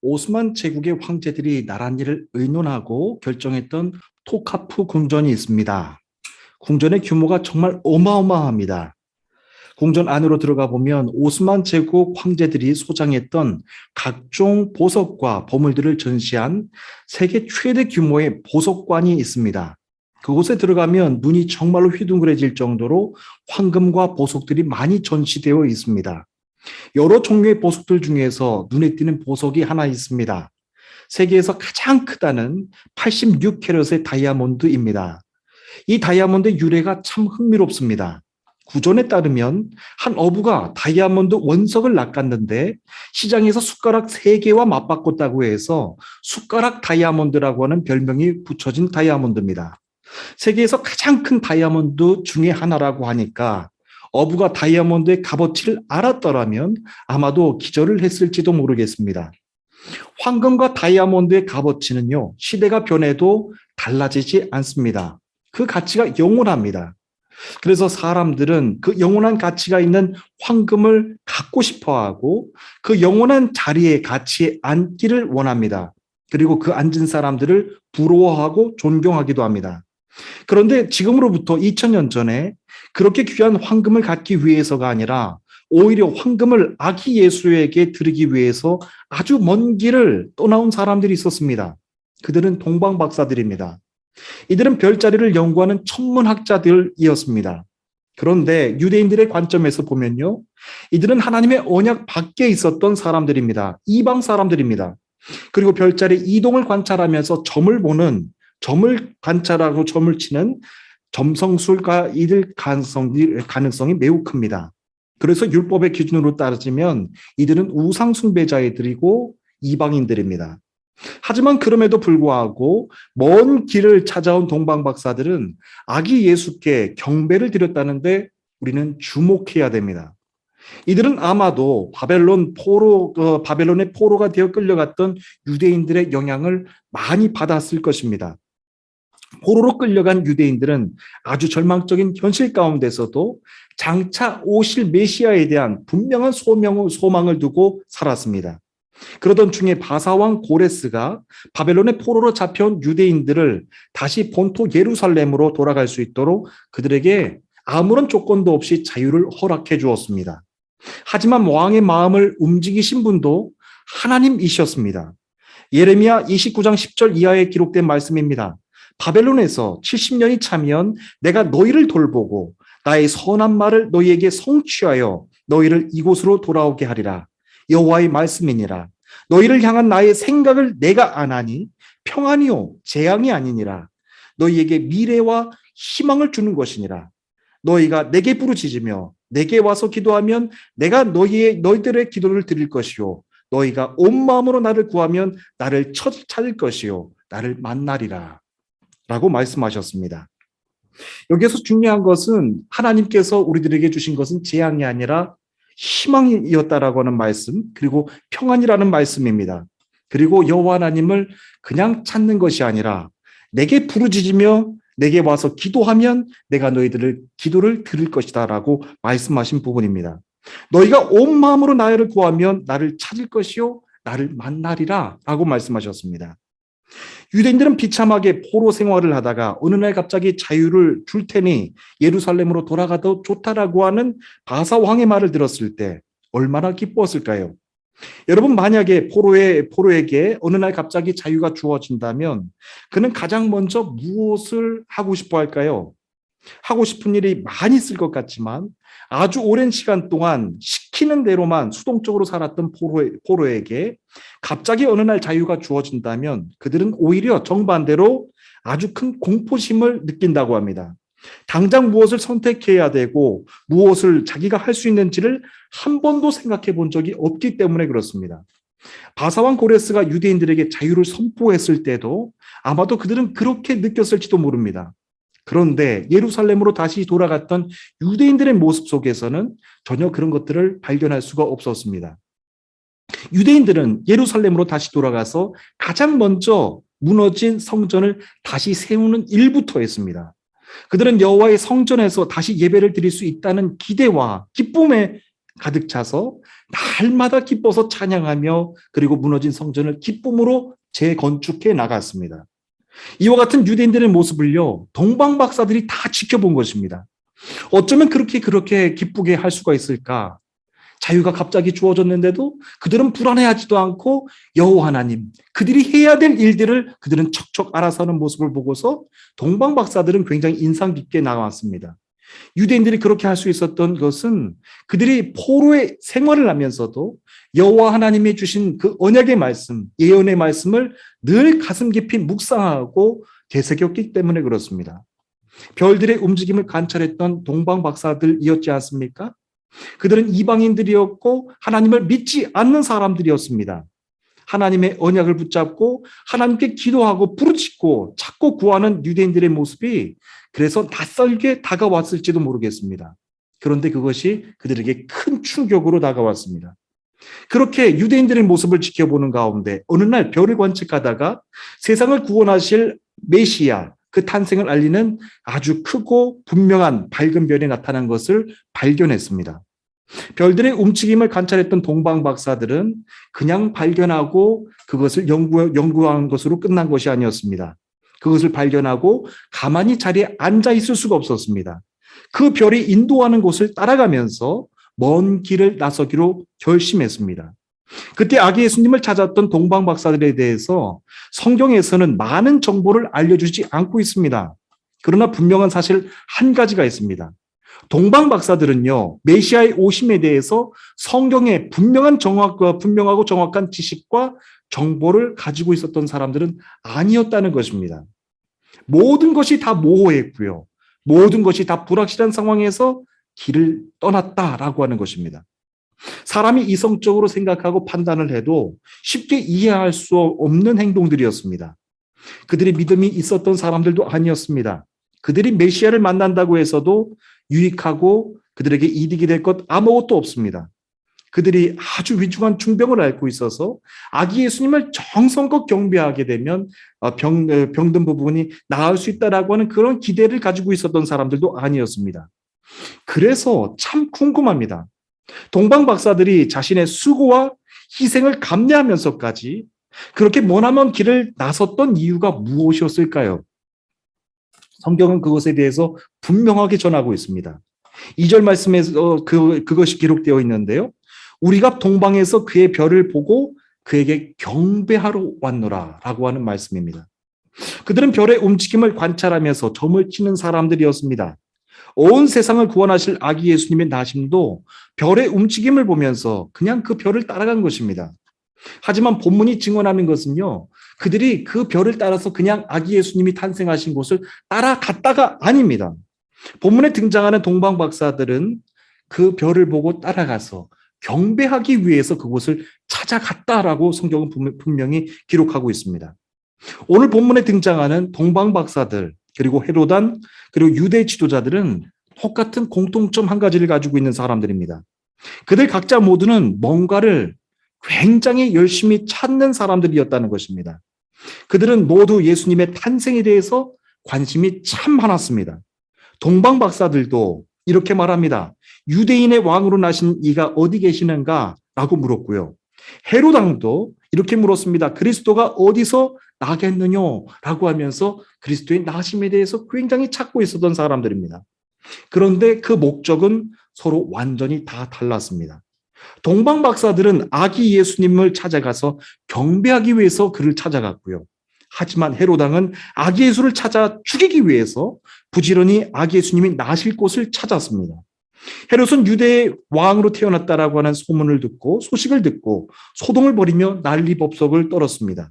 오스만 제국의 황제들이 나란히를 의논하고 결정했던 토카프 궁전이 있습니다. 궁전의 규모가 정말 어마어마합니다. 궁전 안으로 들어가 보면 오스만 제국 황제들이 소장했던 각종 보석과 보물들을 전시한 세계 최대 규모의 보석관이 있습니다. 그곳에 들어가면 눈이 정말로 휘둥그레질 정도로 황금과 보석들이 많이 전시되어 있습니다. 여러 종류의 보석들 중에서 눈에 띄는 보석이 하나 있습니다. 세계에서 가장 크다는 86캐럿의 다이아몬드입니다. 이 다이아몬드의 유래가 참 흥미롭습니다. 구전에 따르면 한 어부가 다이아몬드 원석을 낚았는데 시장에서 숟가락 3개와 맞바꿨다고 해서 숟가락 다이아몬드라고 하는 별명이 붙여진 다이아몬드입니다. 세계에서 가장 큰 다이아몬드 중에 하나라고 하니까 어부가 다이아몬드의 값어치를 알았더라면 아마도 기절을 했을지도 모르겠습니다. 황금과 다이아몬드의 값어치는요, 시대가 변해도 달라지지 않습니다. 그 가치가 영원합니다. 그래서 사람들은 그 영원한 가치가 있는 황금을 갖고 싶어 하고 그 영원한 자리에 가치에 앉기를 원합니다. 그리고 그 앉은 사람들을 부러워하고 존경하기도 합니다. 그런데 지금으로부터 2000년 전에 그렇게 귀한 황금을 갖기 위해서가 아니라 오히려 황금을 아기 예수에게 드리기 위해서 아주 먼 길을 떠나온 사람들이 있었습니다. 그들은 동방박사들입니다. 이들은 별자리를 연구하는 천문학자들이었습니다. 그런데 유대인들의 관점에서 보면요, 이들은 하나님의 언약 밖에 있었던 사람들입니다. 이방 사람들입니다. 그리고 별자리 이동을 관찰하면서 점을 관찰하고 점을 치는 점성술가 이들 가능성이 매우 큽니다. 그래서 율법의 기준으로 따지면 이들은 우상 숭배자들이고 이방인들입니다. 하지만 그럼에도 불구하고 먼 길을 찾아온 동방 박사들은 아기 예수께 경배를 드렸다는데 우리는 주목해야 됩니다. 이들은 아마도 바벨론의 포로가 되어 끌려갔던 유대인들의 영향을 많이 받았을 것입니다. 포로로 끌려간 유대인들은 아주 절망적인 현실 가운데서도 장차 오실 메시아에 대한 분명한 소망을 두고 살았습니다. 그러던 중에 바사왕 고레스가 바벨론의 포로로 잡혀온 유대인들을 다시 본토 예루살렘으로 돌아갈 수 있도록 그들에게 아무런 조건도 없이 자유를 허락해 주었습니다. 하지만 왕의 마음을 움직이신 분도 하나님이셨습니다. 예레미야 29장 10절 이하에 기록된 말씀입니다. 바벨론에서 70년이 차면 내가 너희를 돌보고 나의 선한 말을 너희에게 성취하여 너희를 이곳으로 돌아오게 하리라. 여호와의 말씀이니라. 너희를 향한 나의 생각을 내가 아나니 평안이요 재앙이 아니니라. 너희에게 미래와 희망을 주는 것이니라. 너희가 내게 부르짖으며 내게 와서 기도하면 내가 너희들의 기도를 드릴 것이요 너희가 온 마음으로 나를 구하면 나를 찾을 것이요 나를 만나리라. 라고 말씀하셨습니다. 여기에서 중요한 것은 하나님께서 우리들에게 주신 것은 재앙이 아니라 희망이었다라고 하는 말씀, 그리고 평안이라는 말씀입니다. 그리고 여호와 하나님을 그냥 찾는 것이 아니라 내게 부르짖으며 내게 와서 기도하면 내가 너희들을 기도를 들을 것이다 라고 말씀하신 부분입니다. 너희가 온 마음으로 나를 구하면 나를 찾을 것이요 나를 만나리라 라고 말씀하셨습니다. 유대인들은 비참하게 포로 생활을 하다가 어느 날 갑자기 자유를 줄 테니 예루살렘으로 돌아가도 좋다라고 하는 바사 왕의 말을 들었을 때 얼마나 기뻤을까요? 여러분, 만약에 포로에게 어느 날 갑자기 자유가 주어진다면 그는 가장 먼저 무엇을 하고 싶어 할까요? 하고 싶은 일이 많이 있을 것 같지만 아주 오랜 시간 동안 시키는 대로만 수동적으로 살았던 포로에게 갑자기 어느 날 자유가 주어진다면 그들은 오히려 정반대로 아주 큰 공포심을 느낀다고 합니다. 당장 무엇을 선택해야 되고 무엇을 자기가 할 수 있는지를 한 번도 생각해 본 적이 없기 때문에 그렇습니다. 바사왕 고레스가 유대인들에게 자유를 선포했을 때도 아마도 그들은 그렇게 느꼈을지도 모릅니다. 그런데 예루살렘으로 다시 돌아갔던 유대인들의 모습 속에서는 전혀 그런 것들을 발견할 수가 없었습니다. 유대인들은 예루살렘으로 다시 돌아가서 가장 먼저 무너진 성전을 다시 세우는 일부터 했습니다. 그들은 여호와의 성전에서 다시 예배를 드릴 수 있다는 기대와 기쁨에 가득 차서 날마다 기뻐서 찬양하며 그리고 무너진 성전을 기쁨으로 재건축해 나갔습니다. 이와 같은 유대인들의 모습을요, 동방 박사들이 다 지켜본 것입니다. 어쩌면 그렇게 기쁘게 할 수가 있을까? 자유가 갑자기 주어졌는데도 그들은 불안해하지도 않고 여호와 하나님, 그들이 해야 될 일들을 그들은 척척 알아서 하는 모습을 보고서 동방 박사들은 굉장히 인상 깊게 나왔습니다. 유대인들이 그렇게 할 수 있었던 것은 그들이 포로의 생활을 하면서도 여호와 하나님이 주신 그 언약의 말씀, 예언의 말씀을 늘 가슴 깊이 묵상하고 되새겼기 때문에 그렇습니다. 별들의 움직임을 관찰했던 동방 박사들이었지 않습니까? 그들은 이방인들이었고 하나님을 믿지 않는 사람들이었습니다. 하나님의 언약을 붙잡고 하나님께 기도하고 부르짖고 찾고 구하는 유대인들의 모습이 그래서 낯설게 다가왔을지도 모르겠습니다. 그런데 그것이 그들에게 큰 충격으로 다가왔습니다. 그렇게 유대인들의 모습을 지켜보는 가운데 어느 날 별을 관측하다가 세상을 구원하실 메시아, 그 탄생을 알리는 아주 크고 분명한 밝은 별이 나타난 것을 발견했습니다. 별들의 움직임을 관찰했던 동방 박사들은 그냥 발견하고 그것을 연구한 것으로 끝난 것이 아니었습니다. 그것을 발견하고 가만히 자리에 앉아 있을 수가 없었습니다. 그 별이 인도하는 곳을 따라가면서 먼 길을 나서기로 결심했습니다. 그때 아기 예수님을 찾았던 동방 박사들에 대해서 성경에서는 많은 정보를 알려주지 않고 있습니다. 그러나 분명한 사실 한 가지가 있습니다. 동방 박사들은요, 메시아의 오심에 대해서 성경에 분명하고 정확한 지식과 정보를 가지고 있었던 사람들은 아니었다는 것입니다. 모든 것이 다 모호했고요. 모든 것이 다 불확실한 상황에서 길을 떠났다라고 하는 것입니다. 사람이 이성적으로 생각하고 판단을 해도 쉽게 이해할 수 없는 행동들이었습니다. 그들이 믿음이 있었던 사람들도 아니었습니다. 그들이 메시아를 만난다고 해서도 유익하고 그들에게 이득이 될 것 아무것도 없습니다. 그들이 아주 위중한 중병을 앓고 있어서 아기 예수님을 정성껏 경배하게 되면 병든 부분이 나을 수 있다라고 하는 그런 기대를 가지고 있었던 사람들도 아니었습니다. 그래서 참 궁금합니다. 동방 박사들이 자신의 수고와 희생을 감내하면서까지 그렇게 머나먼 길을 나섰던 이유가 무엇이었을까요? 성경은 그것에 대해서 분명하게 전하고 있습니다. 2절 말씀에서 그것이 기록되어 있는데요. 우리가 동방에서 그의 별을 보고 그에게 경배하러 왔노라 라고 하는 말씀입니다. 그들은 별의 움직임을 관찰하면서 점을 치는 사람들이었습니다. 온 세상을 구원하실 아기 예수님의 나심도 별의 움직임을 보면서 그냥 그 별을 따라간 것입니다. 하지만 본문이 증언하는 것은요, 그들이 그 별을 따라서 그냥 아기 예수님이 탄생하신 곳을 따라갔다가 아닙니다. 본문에 등장하는 동방 박사들은 그 별을 보고 따라가서 경배하기 위해서 그곳을 찾아갔다라고 성경은 분명히 기록하고 있습니다. 오늘 본문에 등장하는 동방 박사들, 그리고 헤로단, 그리고 유대 지도자들은 똑같은 공통점 한 가지를 가지고 있는 사람들입니다. 그들 각자 모두는 뭔가를 굉장히 열심히 찾는 사람들이었다는 것입니다. 그들은 모두 예수님의 탄생에 대해서 관심이 참 많았습니다. 동방 박사들도 이렇게 말합니다. 유대인의 왕으로 나신 이가 어디 계시는가? 라고 물었고요. 헤로당도 이렇게 물었습니다. 그리스도가 어디서 나겠느냐? 라고 하면서 그리스도의 나심에 대해서 굉장히 찾고 있었던 사람들입니다. 그런데 그 목적은 서로 완전히 다 달랐습니다. 동방 박사들은 아기 예수님을 찾아가서 경배하기 위해서 그를 찾아갔고요. 하지만 헤로당은 아기 예수를 찾아 죽이기 위해서 부지런히 아기 예수님이 나실 곳을 찾았습니다. 헤롯은 유대의 왕으로 태어났다라고 하는 소식을 듣고 소동을 벌이며 난리법석을 떨었습니다.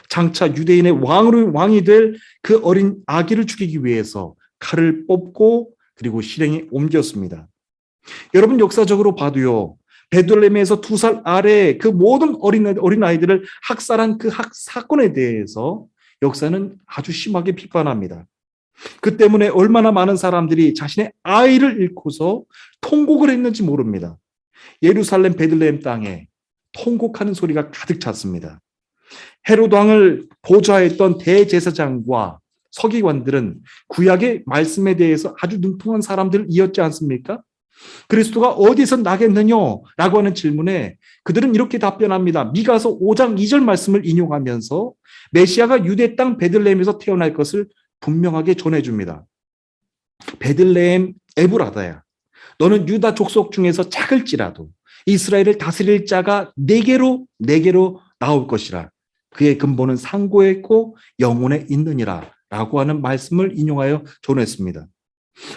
장차 유대인의 왕이 될 그 어린 아기를 죽이기 위해서 칼을 뽑고 그리고 실행에 옮겼습니다. 여러분, 역사적으로 봐도요, 베들레헴에서 2살 아래 그 모든 어린 아이들을 학살한 그 사건에 대해서 역사는 아주 심하게 비판합니다. 그 때문에 얼마나 많은 사람들이 자신의 아이를 잃고서 통곡을 했는지 모릅니다. 예루살렘 베들레헴 땅에 통곡하는 소리가 가득 찼습니다. 헤롯 왕을 보좌했던 대제사장과 서기관들은 구약의 말씀에 대해서 아주 능통한 사람들이었지 않습니까? 그리스도가 어디서 나겠느냐? 라고 하는 질문에 그들은 이렇게 답변합니다. 미가서 5장 2절 말씀을 인용하면서 메시아가 유대 땅 베들레헴에서 태어날 것을 분명하게 전해줍니다. 베들레헴 에브라다야. 너는 유다 족속 중에서 작을지라도 이스라엘을 다스릴 자가 네게로 나올 것이라. 그의 근본은 상고에 있고 영혼에 있느니라. 라고 하는 말씀을 인용하여 전했습니다.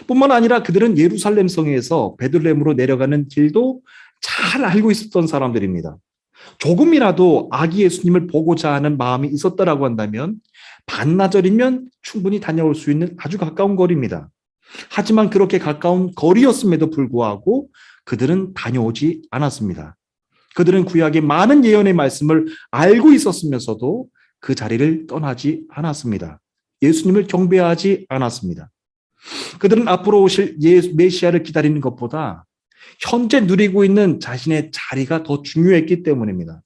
뿐만 아니라 그들은 예루살렘 성에서 베들레헴으로 내려가는 길도 잘 알고 있었던 사람들입니다. 조금이라도 아기 예수님을 보고자 하는 마음이 있었다라고 한다면 반나절이면 충분히 다녀올 수 있는 아주 가까운 거리입니다. 하지만 그렇게 가까운 거리였음에도 불구하고 그들은 다녀오지 않았습니다. 그들은 구약의 많은 예언의 말씀을 알고 있었으면서도 그 자리를 떠나지 않았습니다. 예수님을 경배하지 않았습니다. 그들은 앞으로 오실 메시아를 기다리는 것보다 현재 누리고 있는 자신의 자리가 더 중요했기 때문입니다.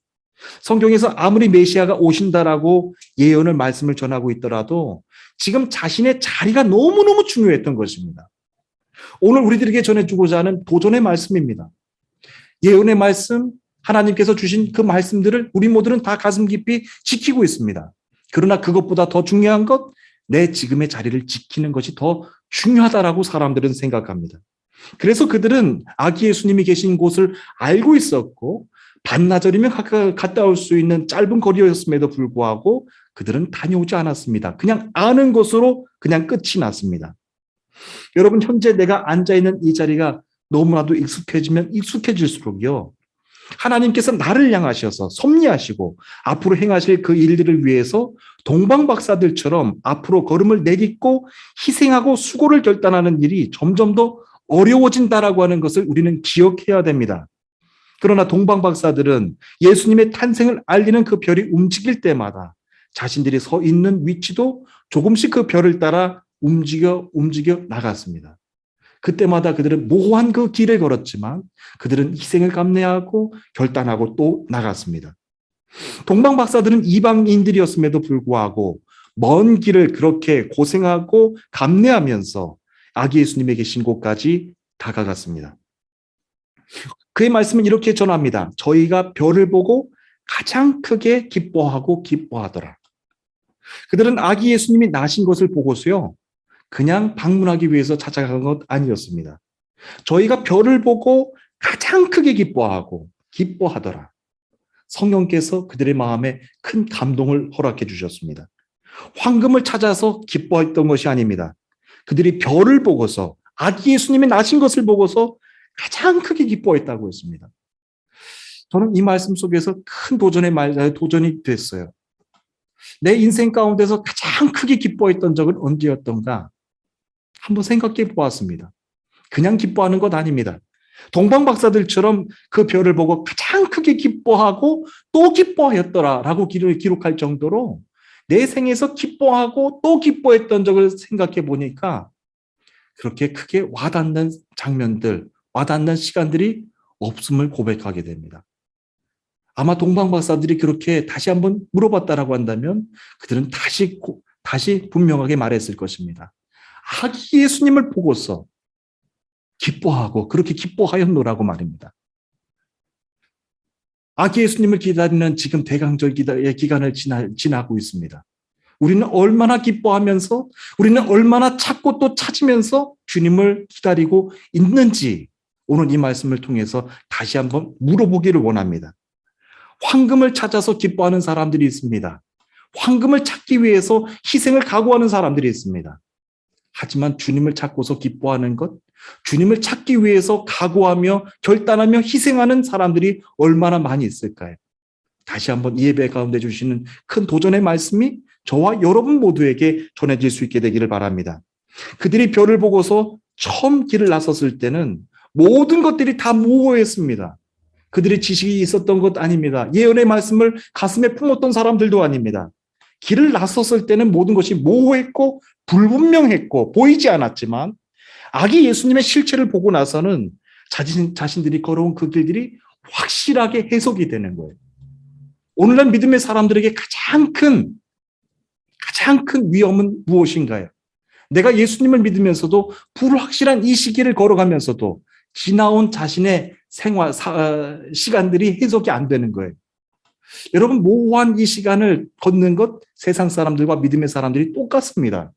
성경에서 아무리 메시아가 오신다라고 예언을 말씀을 전하고 있더라도 지금 자신의 자리가 너무너무 중요했던 것입니다. 오늘 우리들에게 전해주고자 하는 도전의 말씀입니다. 예언의 말씀, 하나님께서 주신 그 말씀들을 우리 모두는 다 가슴 깊이 지키고 있습니다. 그러나 그것보다 더 중요한 것, 내 지금의 자리를 지키는 것이 더 중요하다라고 사람들은 생각합니다. 그래서 그들은 아기 예수님이 계신 곳을 알고 있었고 반나절이면 갔다 올 수 있는 짧은 거리였음에도 불구하고 그들은 다녀오지 않았습니다. 그냥 아는 것으로 그냥 끝이 났습니다. 여러분, 현재 내가 앉아있는 이 자리가 너무나도 익숙해지면 익숙해질수록요, 하나님께서 나를 향하셔서 섭리하시고 앞으로 행하실 그 일들을 위해서 동방박사들처럼 앞으로 걸음을 내딛고 희생하고 수고를 결단하는 일이 점점 더 어려워진다라고 하는 것을 우리는 기억해야 됩니다. 그러나 동방박사들은 예수님의 탄생을 알리는 그 별이 움직일 때마다 자신들이 서 있는 위치도 조금씩 그 별을 따라 움직여 나갔습니다. 그때마다 그들은 모호한 그 길을 걸었지만 그들은 희생을 감내하고 결단하고 또 나갔습니다. 동방박사들은 이방인들이었음에도 불구하고 먼 길을 그렇게 고생하고 감내하면서 아기 예수님의 계신 곳까지 다가갔습니다. 그의 말씀은 이렇게 전합니다. 저희가 별을 보고 가장 크게 기뻐하더라. 그들은 아기 예수님이 나신 것을 보고서요, 그냥 방문하기 위해서 찾아간 것 아니었습니다. 저희가 별을 보고 가장 크게 기뻐하더라. 성령께서 그들의 마음에 큰 감동을 허락해 주셨습니다. 황금을 찾아서 기뻐했던 것이 아닙니다. 그들이 별을 보고서 아기 예수님이 나신 것을 보고서 가장 크게 기뻐했다고 했습니다. 저는 이 말씀 속에서 큰 도전이 됐어요. 내 인생 가운데서 가장 크게 기뻐했던 적은 언제였던가? 한번 생각해 보았습니다. 그냥 기뻐하는 것 아닙니다. 동방박사들처럼 그 별을 보고 가장 크게 기뻐하고 또 기뻐하였더라라고 기록할 정도로 내 생에서 기뻐하고 또 기뻐했던 적을 생각해 보니까 그렇게 크게 와닿는 장면들, 와닿는 시간들이 없음을 고백하게 됩니다. 아마 동방박사들이 그렇게 다시 한번 물어봤다라고 한다면 그들은 다시 분명하게 말했을 것입니다. 아기 예수님을 보고서 기뻐하고 그렇게 기뻐하였노라고 말입니다. 아기 예수님을 기다리는 지금 대강절기의 기간을 지나고 있습니다. 우리는 얼마나 기뻐하면서 우리는 얼마나 찾고 또 찾으면서 주님을 기다리고 있는지 오늘 이 말씀을 통해서 다시 한번 물어보기를 원합니다. 황금을 찾아서 기뻐하는 사람들이 있습니다. 황금을 찾기 위해서 희생을 각오하는 사람들이 있습니다. 하지만 주님을 찾고서 기뻐하는 것, 주님을 찾기 위해서 각오하며 결단하며 희생하는 사람들이 얼마나 많이 있을까요? 다시 한번 이 예배 가운데 주시는 큰 도전의 말씀이 저와 여러분 모두에게 전해질 수 있게 되기를 바랍니다. 그들이 별을 보고서 처음 길을 나섰을 때는 모든 것들이 다 모호했습니다. 그들의 지식이 있었던 것 아닙니다. 예언의 말씀을 가슴에 품었던 사람들도 아닙니다. 길을 나섰을 때는 모든 것이 모호했고 불분명했고 보이지 않았지만 아기 예수님의 실체를 보고 나서는 자신들이 걸어온 그 길들이 확실하게 해석이 되는 거예요. 오늘날 믿음의 사람들에게 가장 큰 위험은 무엇인가요? 내가 예수님을 믿으면서도 불확실한 이 시기를 걸어가면서도 지나온 자신의 시간들이 해석이 안 되는 거예요. 여러분, 모호한 이 시간을 걷는 것 세상 사람들과 믿음의 사람들이 똑같습니다.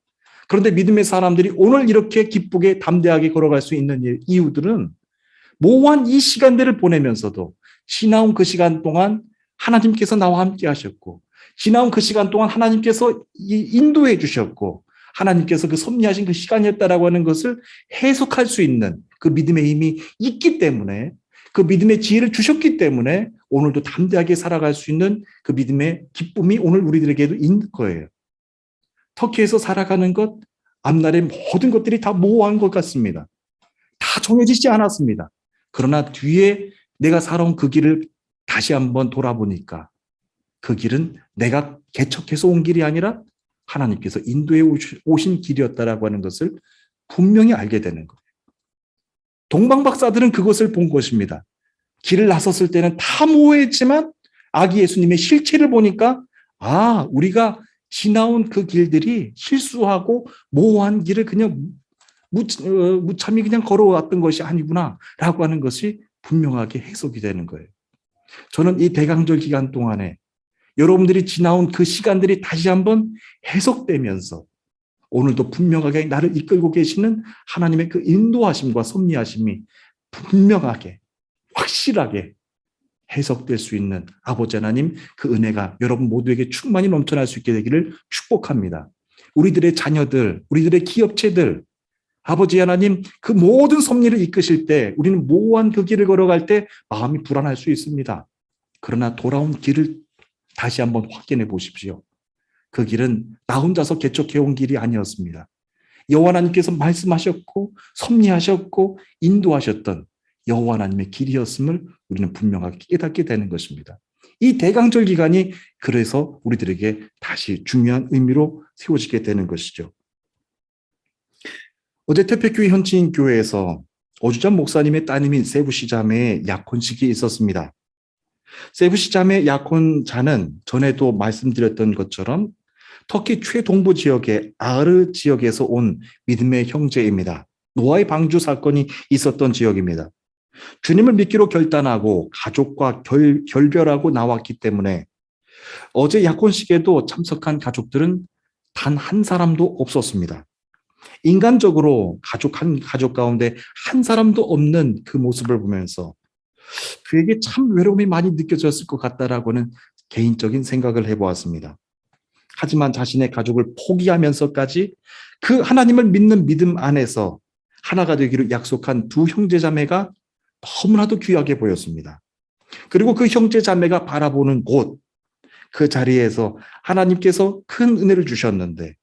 그런데 믿음의 사람들이 오늘 이렇게 기쁘게 담대하게 걸어갈 수 있는 이유들은 모호한 이 시간들을 보내면서도 지나온 그 시간 동안 하나님께서 나와 함께 하셨고, 지나온 그 시간 동안 하나님께서 인도해 주셨고, 하나님께서 그 섭리하신 그 시간이었다라고 하는 것을 해석할 수 있는 그 믿음의 힘이 있기 때문에, 그 믿음의 지혜를 주셨기 때문에 오늘도 담대하게 살아갈 수 있는 그 믿음의 기쁨이 오늘 우리들에게도 있는 거예요. 터키에서 살아가는 것, 앞날의 모든 것들이 다 모호한 것 같습니다. 다 정해지지 않았습니다. 그러나 뒤에 내가 살아온 그 길을 다시 한번 돌아보니까 그 길은 내가 개척해서 온 길이 아니라 하나님께서 인도해 오신 길이었다라고 하는 것을 분명히 알게 되는 거예요. 동방박사들은 그것을 본 것입니다. 길을 나섰을 때는 다 모호했지만 아기 예수님의 실체를 보니까 우리가 지나온 그 길들이 실수하고 모호한 길을 그냥 무참히 그냥 걸어왔던 것이 아니구나라고 하는 것이 분명하게 해석이 되는 거예요. 저는 이 대강절 기간 동안에 여러분들이 지나온 그 시간들이 다시 한번 해석되면서 오늘도 분명하게 나를 이끌고 계시는 하나님의 그 인도하심과 섭리하심이 분명하게 확실하게 해석될 수 있는 아버지 하나님 그 은혜가 여러분 모두에게 충만히 넘쳐날 수 있게 되기를 축복합니다. 우리들의 자녀들, 우리들의 기업체들, 아버지 하나님 그 모든 섭리를 이끄실 때 우리는 모호한 그 길을 걸어갈 때 마음이 불안할 수 있습니다. 그러나 돌아온 길을 다시 한번 확인해 보십시오. 그 길은 나 혼자서 개척해온 길이 아니었습니다. 여호와 하나님께서 말씀하셨고 섭리하셨고 인도하셨던 여호와 하나님의 길이었음을 우리는 분명하게 깨닫게 되는 것입니다. 이 대강절 기간이 그래서 우리들에게 다시 중요한 의미로 세워지게 되는 것이죠. 어제 태평교회 현지인 교회에서 오주전 목사님의 따님인 세부시 자매의 약혼식이 있었습니다. 세부시 자매 약혼자는 전에도 말씀드렸던 것처럼 터키 최동부 지역의 아르 지역에서 온 믿음의 형제입니다. 노아의 방주 사건이 있었던 지역입니다. 주님을 믿기로 결단하고 가족과 결별하고 나왔기 때문에 어제 약혼식에도 참석한 가족들은 단 한 사람도 없었습니다. 인간적으로 가족 가운데 한 사람도 없는 그 모습을 보면서 그에게 참 외로움이 많이 느껴졌을 것 같다라고는 개인적인 생각을 해보았습니다. 하지만 자신의 가족을 포기하면서까지 그 하나님을 믿는 믿음 안에서 하나가 되기로 약속한 두 형제자매가 너무나도 귀하게 보였습니다. 그리고 그 형제자매가 바라보는 곳, 그 자리에서 하나님께서 큰 은혜를 주셨는데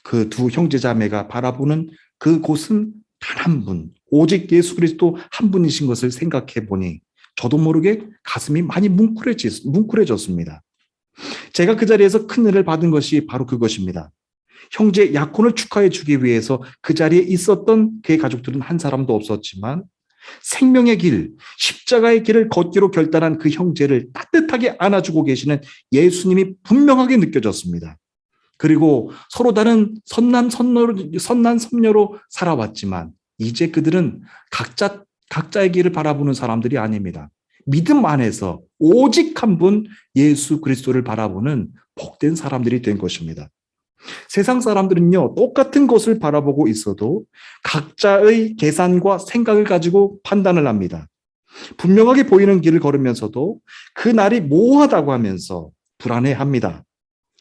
그 두 형제자매가 바라보는 그 곳은 단 한 분, 오직 예수 그리스도 한 분이신 것을 생각해 보니 저도 모르게 가슴이 많이 뭉클해졌습니다. 제가 그 자리에서 큰 은혜를 받은 것이 바로 그것입니다. 형제 약혼을 축하해 주기 위해서 그 자리에 있었던 그의 가족들은 한 사람도 없었지만 생명의 길, 십자가의 길을 걷기로 결단한 그 형제를 따뜻하게 안아주고 계시는 예수님이 분명하게 느껴졌습니다. 그리고 서로 다른 선남 선녀로 살아왔지만 이제 그들은 각자의 길을 바라보는 사람들이 아닙니다. 믿음 안에서 오직 한 분 예수 그리스도를 바라보는 복된 사람들이 된 것입니다. 세상 사람들은요, 똑같은 것을 바라보고 있어도 각자의 계산과 생각을 가지고 판단을 합니다. 분명하게 보이는 길을 걸으면서도 그 날이 모호하다고 하면서 불안해합니다.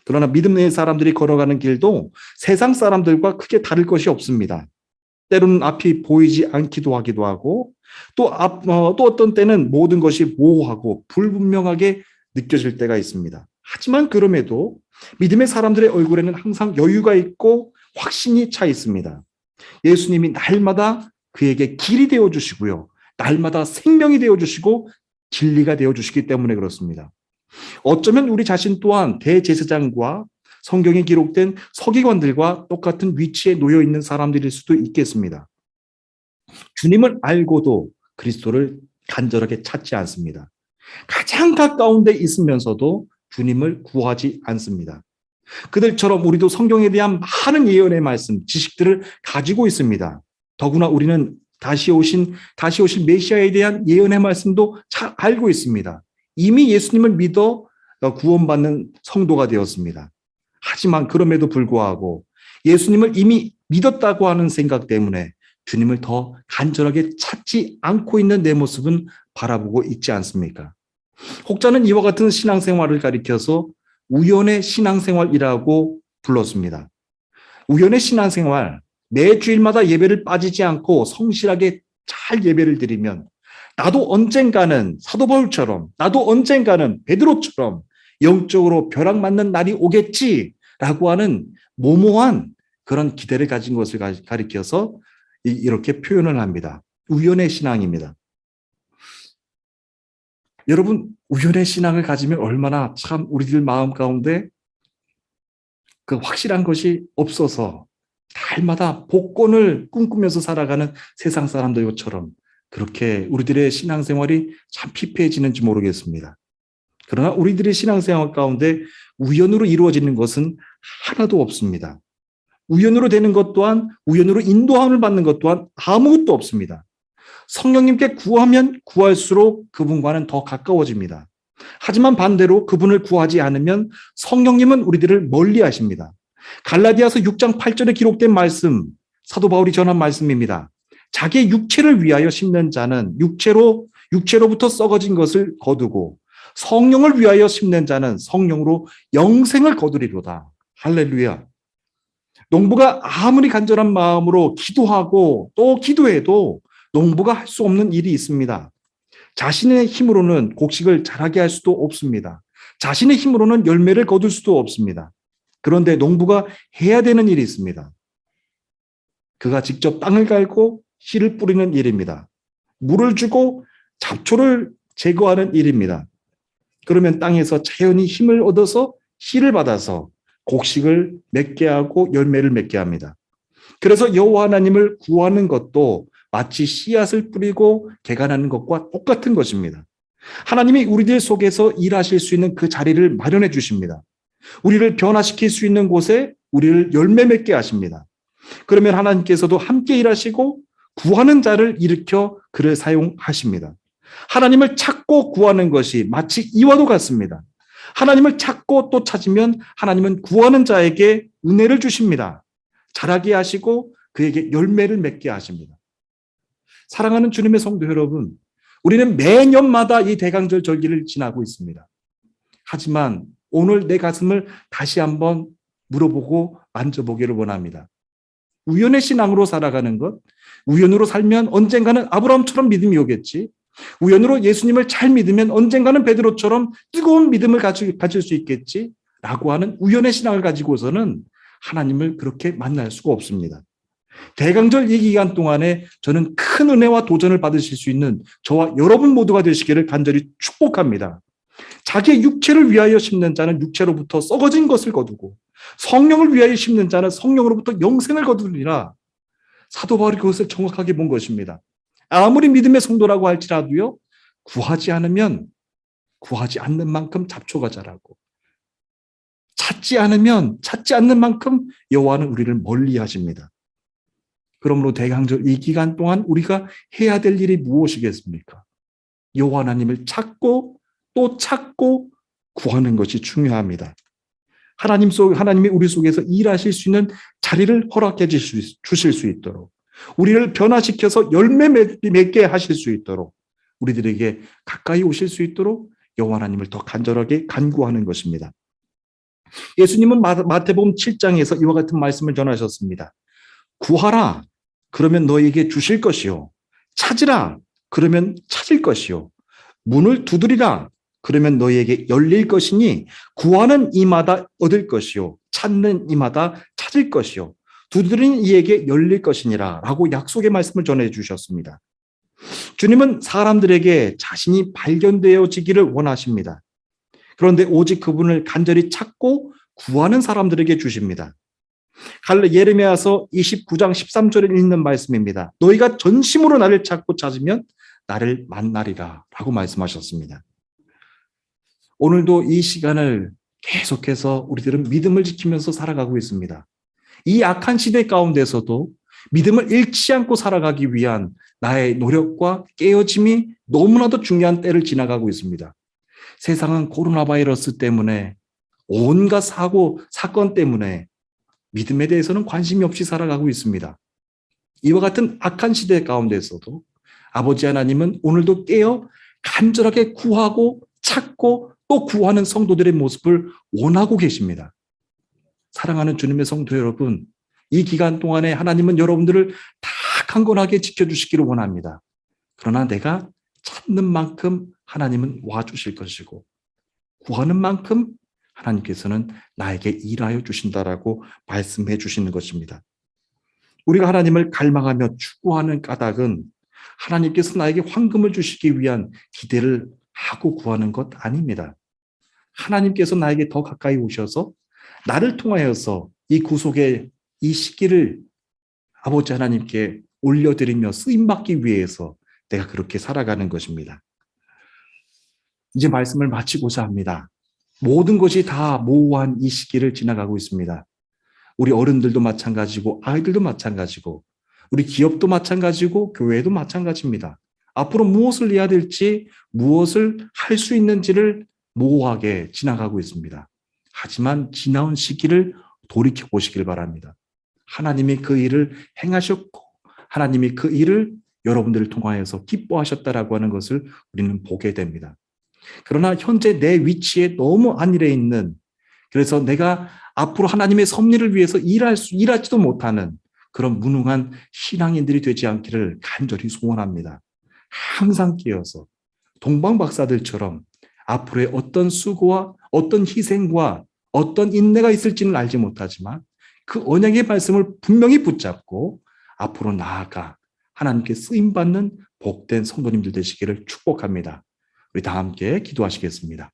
그러나 믿음의 사람들이 걸어가는 길도 세상 사람들과 크게 다를 것이 없습니다. 때로는 앞이 보이지 않기도 하기도 하고 또 어떤 때는 모든 것이 모호하고 불분명하게 느껴질 때가 있습니다. 하지만 그럼에도 믿음의 사람들의 얼굴에는 항상 여유가 있고 확신이 차 있습니다. 예수님이 날마다 그에게 길이 되어주시고요. 날마다 생명이 되어주시고 진리가 되어주시기 때문에 그렇습니다. 어쩌면 우리 자신 또한 대제사장과 성경에 기록된 서기관들과 똑같은 위치에 놓여 있는 사람들일 수도 있겠습니다. 주님을 알고도 그리스도를 간절하게 찾지 않습니다. 가장 가까운 데 있으면서도 주님을 구하지 않습니다. 그들처럼 우리도 성경에 대한 많은 예언의 말씀, 지식들을 가지고 있습니다. 더구나 우리는 다시 오실 메시아에 대한 예언의 말씀도 잘 알고 있습니다. 이미 예수님을 믿어 구원받는 성도가 되었습니다. 하지만 그럼에도 불구하고 예수님을 이미 믿었다고 하는 생각 때문에 주님을 더 간절하게 찾지 않고 있는 내 모습은 바라보고 있지 않습니까? 혹자는 이와 같은 신앙생활을 가리켜서 우연의 신앙생활이라고 불렀습니다. 우연의 신앙생활, 매 주일마다 예배를 빠지지 않고 성실하게 잘 예배를 드리면 나도 언젠가는 사도 바울처럼, 나도 언젠가는 베드로처럼 영적으로 벼락맞는 날이 오겠지라고 하는 모모한 그런 기대를 가진 것을 가리켜서 이렇게 표현을 합니다. 우연의 신앙입니다. 여러분, 우연의 신앙을 가지면 얼마나 참 우리들 마음 가운데 그 확실한 것이 없어서 달마다 복권을 꿈꾸면서 살아가는 세상 사람들처럼 그렇게 우리들의 신앙생활이 참 피폐해지는지 모르겠습니다. 그러나 우리들의 신앙생활 가운데 우연으로 이루어지는 것은 하나도 없습니다. 우연으로 되는 것 또한, 우연으로 인도함을 받는 것 또한 아무것도 없습니다. 성령님께 구하면 구할수록 그분과는 더 가까워집니다. 하지만 반대로 그분을 구하지 않으면 성령님은 우리들을 멀리 하십니다. 갈라디아서 6장 8절에 기록된 말씀, 사도 바울이 전한 말씀입니다. 자기의 육체를 위하여 심는 자는 육체로부터 썩어진 것을 거두고 성령을 위하여 심는 자는 성령으로 영생을 거두리로다. 할렐루야. 농부가 아무리 간절한 마음으로 기도하고 또 기도해도 농부가 할 수 없는 일이 있습니다. 자신의 힘으로는 곡식을 자라게 할 수도 없습니다. 자신의 힘으로는 열매를 거둘 수도 없습니다. 그런데 농부가 해야 되는 일이 있습니다. 그가 직접 땅을 갈고 씨를 뿌리는 일입니다. 물을 주고 잡초를 제거하는 일입니다. 그러면 땅에서 자연히 힘을 얻어서 씨를 받아서 곡식을 맺게 하고 열매를 맺게 합니다. 그래서 여호와 하나님을 구하는 것도 마치 씨앗을 뿌리고 개간하는 것과 똑같은 것입니다. 하나님이 우리들 속에서 일하실 수 있는 그 자리를 마련해 주십니다. 우리를 변화시킬 수 있는 곳에 우리를 열매 맺게 하십니다. 그러면 하나님께서도 함께 일하시고 구하는 자를 일으켜 그를 사용하십니다. 하나님을 찾고 구하는 것이 마치 이와도 같습니다. 하나님을 찾고 또 찾으면 하나님은 구하는 자에게 은혜를 주십니다. 자라게 하시고 그에게 열매를 맺게 하십니다. 사랑하는 주님의 성도 여러분, 우리는 매년마다 이 대강절 절기를 지나고 있습니다. 하지만 오늘 내 가슴을 다시 한번 물어보고 만져보기를 원합니다. 우연의 신앙으로 살아가는 것, 우연으로 살면 언젠가는 아브라함처럼 믿음이 오겠지. 우연으로 예수님을 잘 믿으면 언젠가는 베드로처럼 뜨거운 믿음을 가질 수 있겠지. 라고 하는 우연의 신앙을 가지고서는 하나님을 그렇게 만날 수가 없습니다. 대강절 이 기간 동안에 저는 큰 은혜와 도전을 받으실 수 있는 저와 여러분 모두가 되시기를 간절히 축복합니다. 자기의 육체를 위하여 심는 자는 육체로부터 썩어진 것을 거두고 성령을 위하여 심는 자는 성령으로부터 영생을 거두리라. 사도 바울이 그것을 정확하게 본 것입니다. 아무리 믿음의 성도라고 할지라도요, 구하지 않으면 구하지 않는 만큼 잡초가 자라고 찾지 않으면 찾지 않는 만큼 여호와는 우리를 멀리 하십니다. 그러므로 대강절 이 기간 동안 우리가 해야 될 일이 무엇이겠습니까? 여호와 하나님을 찾고 또 찾고 구하는 것이 중요합니다. 하나님이 우리 속에서 일하실 수 있는 자리를 허락해 주실 수 있도록, 우리를 변화시켜서 열매 맺게 하실 수 있도록, 우리들에게 가까이 오실 수 있도록 여호와 하나님을 더 간절하게 간구하는 것입니다. 예수님은 마태복음 7장에서 이와 같은 말씀을 전하셨습니다. 구하라, 그러면 너에게 주실 것이요. 찾으라, 그러면 찾을 것이요. 문을 두드리라, 그러면 너희에게 열릴 것이니 구하는 이마다 얻을 것이요. 찾는 이마다 찾을 것이요. 두드리는 이에게 열릴 것이니라 라고 약속의 말씀을 전해주셨습니다. 주님은 사람들에게 자신이 발견되어지기를 원하십니다. 그런데 오직 그분을 간절히 찾고 구하는 사람들에게 주십니다. 예레미야서 29장 13절에 있는 말씀입니다. 너희가 전심으로 나를 찾고 찾으면 나를 만나리라 라고 말씀하셨습니다. 오늘도 이 시간을 계속해서 우리들은 믿음을 지키면서 살아가고 있습니다. 이 악한 시대 가운데서도 믿음을 잃지 않고 살아가기 위한 나의 노력과 깨어짐이 너무나도 중요한 때를 지나가고 있습니다. 세상은 코로나 바이러스 때문에 온갖 사건 때문에 믿음에 대해서는 관심이 없이 살아가고 있습니다. 이와 같은 악한 시대 가운데서도 아버지 하나님은 오늘도 깨어 간절하게 구하고 찾고 또 구하는 성도들의 모습을 원하고 계십니다. 사랑하는 주님의 성도 여러분, 이 기간 동안에 하나님은 여러분들을 다 강건하게 지켜주시기를 원합니다. 그러나 내가 찾는 만큼 하나님은 와주실 것이고 구하는 만큼 하나님께서는 나에게 일하여 주신다라고 말씀해 주시는 것입니다. 우리가 하나님을 갈망하며 추구하는 까닭은 하나님께서 나에게 황금을 주시기 위한 기대를 하고 구하는 것 아닙니다. 하나님께서 나에게 더 가까이 오셔서 나를 통하여서 이 구속의 이 시기를 아버지 하나님께 올려드리며 쓰임받기 위해서 내가 그렇게 살아가는 것입니다. 이제 말씀을 마치고자 합니다. 모든 것이 다 모호한 이 시기를 지나가고 있습니다. 우리 어른들도 마찬가지고 아이들도 마찬가지고 우리 기업도 마찬가지고 교회도 마찬가지입니다. 앞으로 무엇을 해야 될지 무엇을 할 수 있는지를 모호하게 지나가고 있습니다. 하지만 지나온 시기를 돌이켜 보시길 바랍니다. 하나님이 그 일을 행하셨고 하나님이 그 일을 여러분들을 통하여서 기뻐하셨다라고 하는 것을 우리는 보게 됩니다. 그러나 현재 내 위치에 너무 안일해 있는, 그래서 내가 앞으로 하나님의 섭리를 위해서 일하지도 못하는 그런 무능한 신앙인들이 되지 않기를 간절히 소원합니다. 항상 깨어서 동방박사들처럼 앞으로의 어떤 수고와 어떤 희생과 어떤 인내가 있을지는 알지 못하지만 그 언약의 말씀을 분명히 붙잡고 앞으로 나아가 하나님께 쓰임받는 복된 성도님들 되시기를 축복합니다. 우리 다 함께 기도하시겠습니다.